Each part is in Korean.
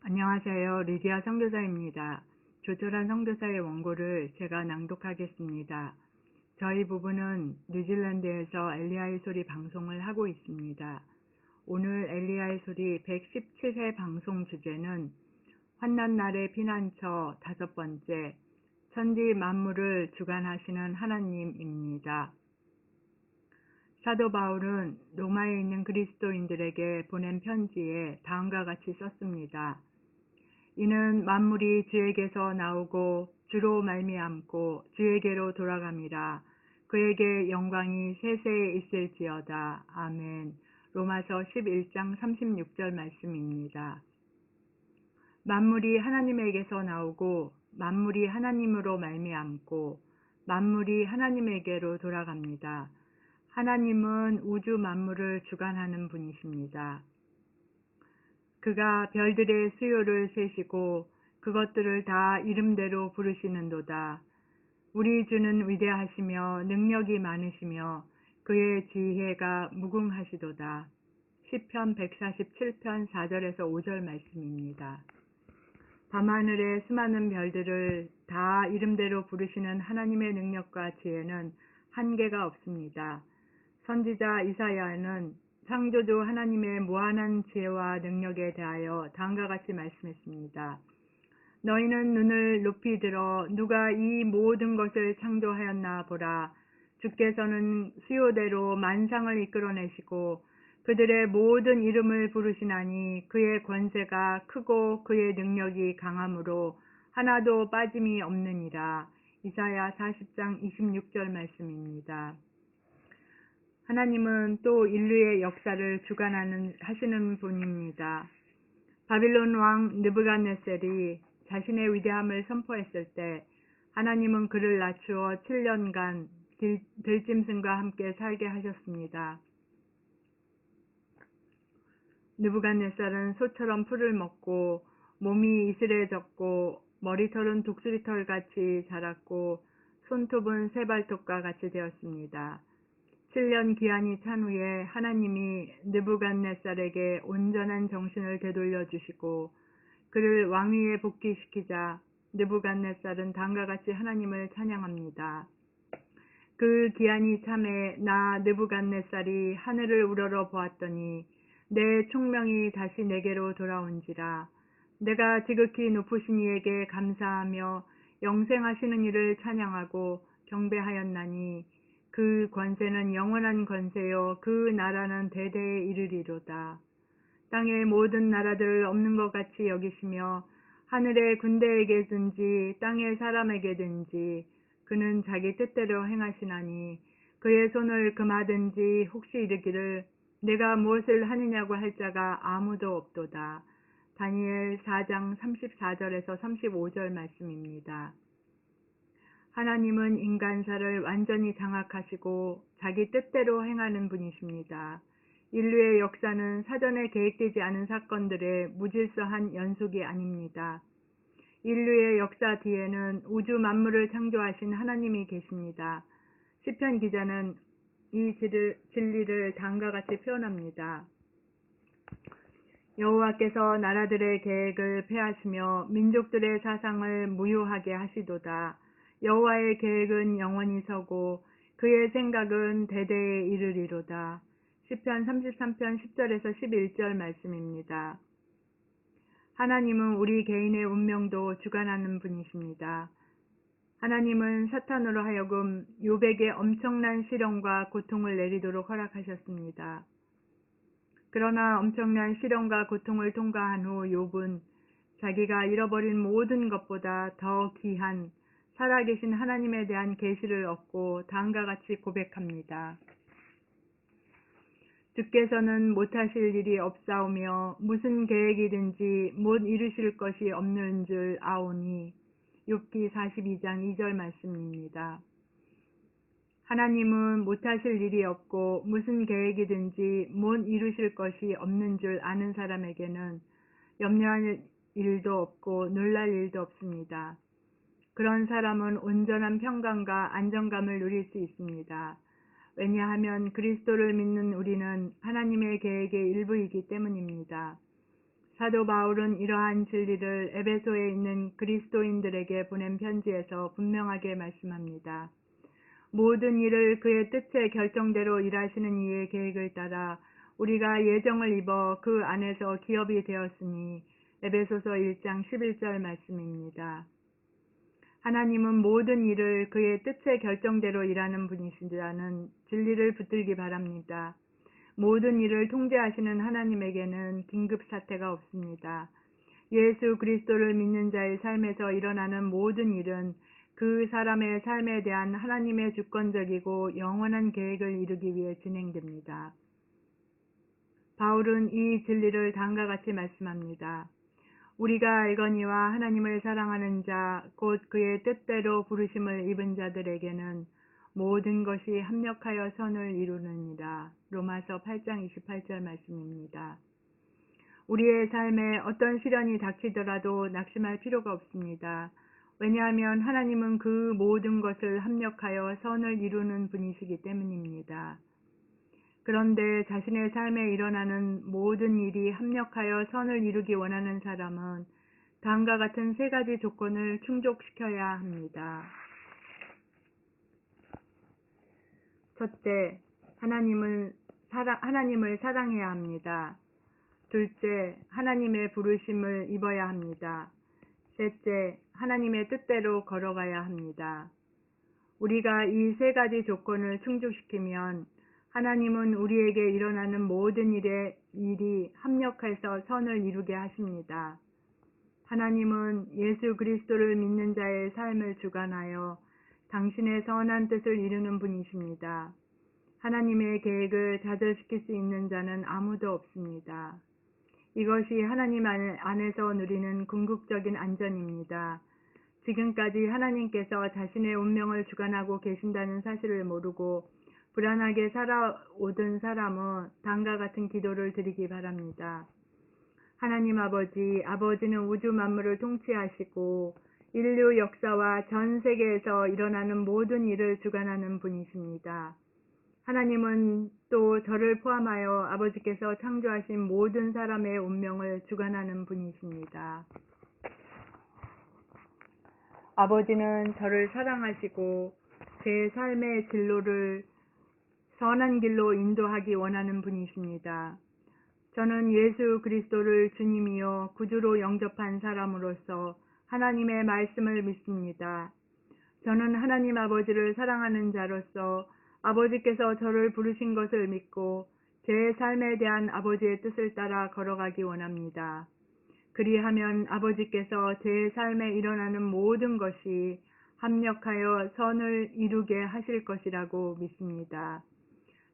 안녕하세요. 리디아 선교사입니다. 조촐한 선교사의 원고를 제가 낭독하겠습니다. 저희 부부는 뉴질랜드에서 엘리야의 소리 방송을 하고 있습니다. 오늘 엘리야의 소리 117회 방송 주제는 환난날의 피난처 5번째, 천지 만물을 주관하시는 하나님입니다. 사도 바울은 로마에 있는 그리스도인들에게 보낸 편지에 다음과 같이 썼습니다. 이는 만물이 주에게서 나오고 주로 말미암고 주에게로 돌아갑니다. 그에게 영광이 세세에 있을지어다. 아멘. 로마서 11장 36절 말씀입니다. 만물이 하나님에게서 나오고 만물이 하나님으로 말미암고 만물이 하나님에게로 돌아갑니다. 하나님은 우주 만물을 주관하는 분이십니다. 그가 별들의 수요를 세시고 그것들을 다 이름대로 부르시는도다. 우리 주는 위대하시며 능력이 많으시며 그의 지혜가 무궁하시도다. 시편 147편 4절에서 5절 말씀입니다. 밤하늘의 수많은 별들을 다 이름대로 부르시는 하나님의 능력과 지혜는 한계가 없습니다. 선지자 이사야는 창조주 하나님의 무한한 지혜와 능력에 대하여 다음과 같이 말씀했습니다. 너희는 눈을 높이 들어 누가 이 모든 것을 창조하였나 보라. 주께서는 수요대로 만상을 이끌어내시고 그들의 모든 이름을 부르시나니 그의 권세가 크고 그의 능력이 강함으로 하나도 빠짐이 없느니라. 이사야 40장 26절 말씀입니다. 하나님은 또 인류의 역사를 하시는 분입니다. 바빌론 왕 느부갓네살이 자신의 위대함을 선포했을 때 하나님은 그를 낮추어 7년간 들짐승과 함께 살게 하셨습니다. 느부갓네살은 소처럼 풀을 먹고 몸이 이슬해졌고 머리털은 독수리털같이 자랐고 손톱은 새발톱과 같이 되었습니다. 7년 기한이 찬 후에 하나님이 느부갓네살에게 온전한 정신을 되돌려 주시고 그를 왕위에 복귀시키자 느부갓네살은 다음과 같이 하나님을 찬양합니다. 그 기한이 참에 나 느부갓네살이 하늘을 우러러 보았더니 내 총명이 다시 내게로 돌아온지라. 내가 지극히 높으신 이에게 감사하며 영생하시는 이를 찬양하고 경배하였나니 그 권세는 영원한 권세요 그 나라는 대대에 이르리로다. 땅의 모든 나라들을 없는 것 같이 여기시며 하늘의 군대에게든지 땅의 사람에게든지 그는 자기 뜻대로 행하시나니 그의 손을 금하든지 혹시 이르기를 내가 무엇을 하느냐고 할 자가 아무도 없도다. 다니엘 4장 34절에서 35절 말씀입니다. 하나님은 인간사를 완전히 장악하시고 자기 뜻대로 행하는 분이십니다. 인류의 역사는 사전에 계획되지 않은 사건들의 무질서한 연속이 아닙니다. 인류의 역사 뒤에는 우주 만물을 창조하신 하나님이 계십니다. 시편 기자는 이 진리를 다음과 같이 표현합니다. 여호와께서 나라들의 계획을 폐하시며 민족들의 사상을 무효하게 하시도다. 여호와의 계획은 영원히 서고 그의 생각은 대대에 이르리로다. 시편 33편 10절에서 11절 말씀입니다. 하나님은 우리 개인의 운명도 주관하는 분이십니다. 하나님은 사탄으로 하여금 욥에게 엄청난 시련과 고통을 내리도록 허락하셨습니다. 그러나 엄청난 시련과 고통을 통과한 후 욥은 자기가 잃어버린 모든 것보다 더 귀한 살아계신 하나님에 대한 계시를 얻고 다음과 같이 고백합니다. 주께서는 못하실 일이 없사오며 무슨 계획이든지 못 이루실 것이 없는 줄 아오니. 욥기 42장 2절 말씀입니다. 하나님은 못하실 일이 없고 무슨 계획이든지 못 이루실 것이 없는 줄 아는 사람에게는 염려할 일도 없고 놀랄 일도 없습니다. 그런 사람은 온전한 평강과 안정감을 누릴 수 있습니다. 왜냐하면 그리스도를 믿는 우리는 하나님의 계획의 일부이기 때문입니다. 사도 바울은 이러한 진리를 에베소에 있는 그리스도인들에게 보낸 편지에서 분명하게 말씀합니다. 모든 일을 그의 뜻의 결정대로 일하시는 이의 계획을 따라 우리가 예정을 입어 그 안에서 기업이 되었으니 에베소서 1장 11절 말씀입니다. 하나님은 모든 일을 그의 뜻의 결정대로 일하는 분이시라는 진리를 붙들기 바랍니다. 모든 일을 통제하시는 하나님에게는 긴급 사태가 없습니다. 예수 그리스도를 믿는 자의 삶에서 일어나는 모든 일은 그 사람의 삶에 대한 하나님의 주권적이고 영원한 계획을 이루기 위해 진행됩니다. 바울은 이 진리를 다음과 같이 말씀합니다. 우리가 알거니와 하나님을 사랑하는 자, 곧 그의 뜻대로 부르심을 입은 자들에게는 모든 것이 합력하여 선을 이루느니라. 로마서 8장 28절 말씀입니다. 우리의 삶에 어떤 시련이 닥치더라도 낙심할 필요가 없습니다. 왜냐하면 하나님은 그 모든 것을 합력하여 선을 이루는 분이시기 때문입니다. 그런데 자신의 삶에 일어나는 모든 일이 합력하여 선을 이루기 원하는 사람은 다음과 같은 세 가지 조건을 충족시켜야 합니다. 첫째, 하나님을 사랑해야 합니다. 둘째, 하나님의 부르심을 입어야 합니다. 셋째, 하나님의 뜻대로 걸어가야 합니다. 우리가 이 세 가지 조건을 충족시키면 하나님은 우리에게 일어나는 모든 일이 합력해서 선을 이루게 하십니다. 하나님은 예수 그리스도를 믿는 자의 삶을 주관하여 당신의 선한 뜻을 이루는 분이십니다. 하나님의 계획을 좌절시킬 수 있는 자는 아무도 없습니다. 이것이 하나님 안에서 누리는 궁극적인 안전입니다. 지금까지 하나님께서 자신의 운명을 주관하고 계신다는 사실을 모르고 불안하게 살아오던 사람은 다음과 같은 기도를 드리기 바랍니다. 하나님 아버지는 우주 만물을 통치하시고 인류 역사와 전 세계에서 일어나는 모든 일을 주관하는 분이십니다. 하나님은 또 저를 포함하여 아버지께서 창조하신 모든 사람의 운명을 주관하는 분이십니다. 아버지는 저를 사랑하시고 제 삶의 진로를 선한 길로 인도하기 원하는 분이십니다. 저는 예수 그리스도를 주님이요 구주로 영접한 사람으로서 하나님의 말씀을 믿습니다. 저는 하나님 아버지를 사랑하는 자로서 아버지께서 저를 부르신 것을 믿고 제 삶에 대한 아버지의 뜻을 따라 걸어가기 원합니다. 그리하면 아버지께서 제 삶에 일어나는 모든 것이 합력하여 선을 이루게 하실 것이라고 믿습니다.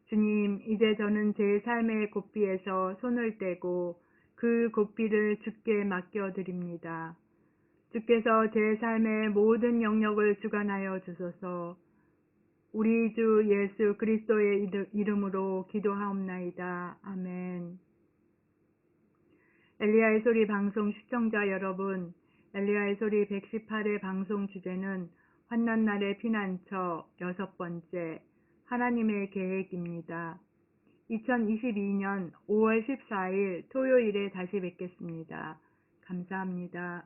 주님, 이제 저는 제 삶의 고삐에서 손을 떼고 그 고삐를 주께 맡겨드립니다. 주께서 제 삶의 모든 영역을 주관하여 주소서. 우리 주 예수 그리스도의 이름으로 기도하옵나이다. 아멘. 엘리야의 소리 방송 시청자 여러분, 엘리야의 소리 118회 방송 주제는 환난날의 피난처 6번째, 하나님의 계획입니다. 2022년 5월 14일 토요일에 다시 뵙겠습니다. 감사합니다.